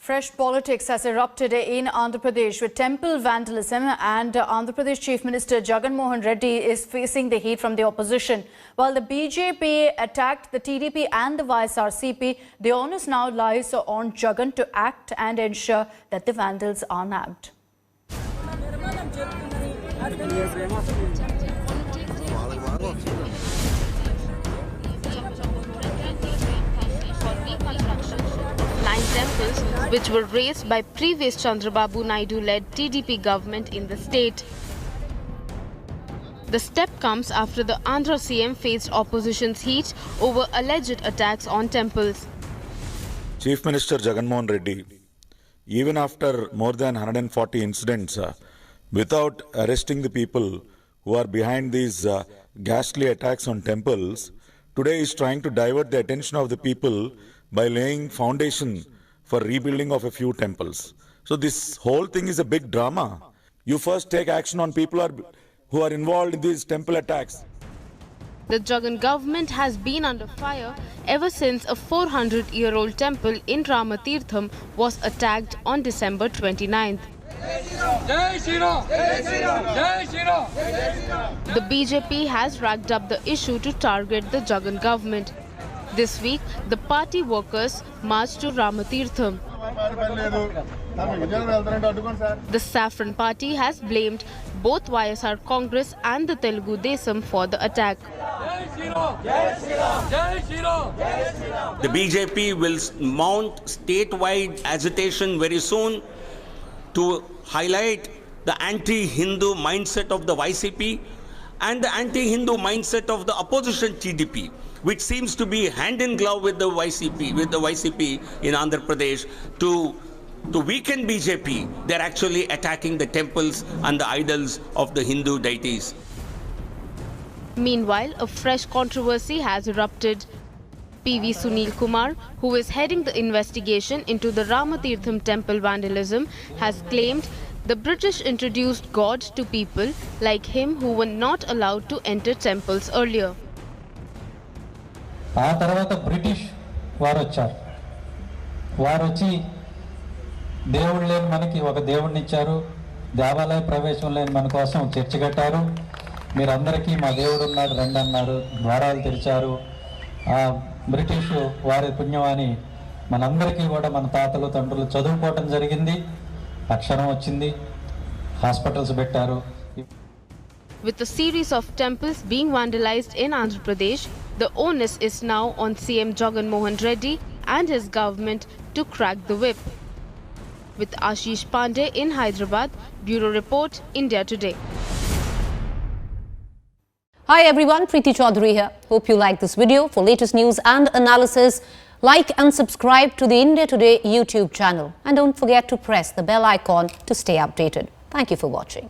Fresh politics has erupted in Andhra Pradesh with temple vandalism, and Andhra Pradesh Chief Minister Jagan Mohan Reddy is facing the heat from the opposition. While the BJP attacked the TDP and the YSRCP, the onus now lies on Jagan to act and ensure that the vandals are nabbed. Nine temples which were razed by previous Chandrababu Naidu-led TDP government in the state. The step comes after the Andhra CM faced opposition's heat over alleged attacks on temples. Chief Minister Jagan Mohan Reddy, even after more than 140 incidents, without arresting the people who are behind these ghastly attacks on temples, today is trying to divert the attention of the people by laying foundation for rebuilding of a few temples. So this whole thing is a big drama. You first take action on people who are involved in these temple attacks. The Jagan government has been under fire ever since a 400-year-old temple in Ramatirtham was attacked on December 29th. The BJP has racked up the issue to target the Jagan government. This week, the party workers marched to Ramatirtham. The Saffron Party has blamed both YSR Congress and the Telugu Desam for the attack. The BJP will mount statewide agitation very soon to highlight the anti-Hindu mindset of the YCP and the anti-Hindu mindset of the opposition TDP, which seems to be hand in glove with the YCP in Andhra Pradesh. To weaken BJP, they're actually attacking the temples and the idols of the Hindu deities. Meanwhile, a fresh controversy has erupted. PV Sunil Kumar, who is heading the investigation into the Ramatirtham temple vandalism, has claimed the British introduced God to people like him who were not allowed to enter temples earlier. ఆ తర్వాత British వారు వచ్చారు. వారు వచ్చి దేవుడు లేని మనకి ఒక దేవుడిని ఇచ్చారు. దేవాలయ ప్రవేశం లేని మన కోసం చర్చి కట్టారు. మీరందరికీ మా దేవుడు ఉన్నాడు రండి అన్నారు. ద్వారాలు తెరిచారు. ఆ బ్రిటిష్ వారి పుణ్యవాని మనందరికీ కూడా మన తాతలు తండ్రులు చదువుకోవడం జరిగింది. అక్షరం వచ్చింది. హాస్పిటల్స్ పెట్టారు. With a series of temples being vandalized in Andhra Pradesh, the onus is now on CM Jagan Mohan Reddy and his government to crack the whip. With Ashish Pandey in Hyderabad, Bureau Report, India Today. Hi everyone, Preeti Chaudhary here. Hope you like this video. For latest news and analysis, like and subscribe to the India Today YouTube channel. And don't forget to press the bell icon to stay updated. Thank you for watching.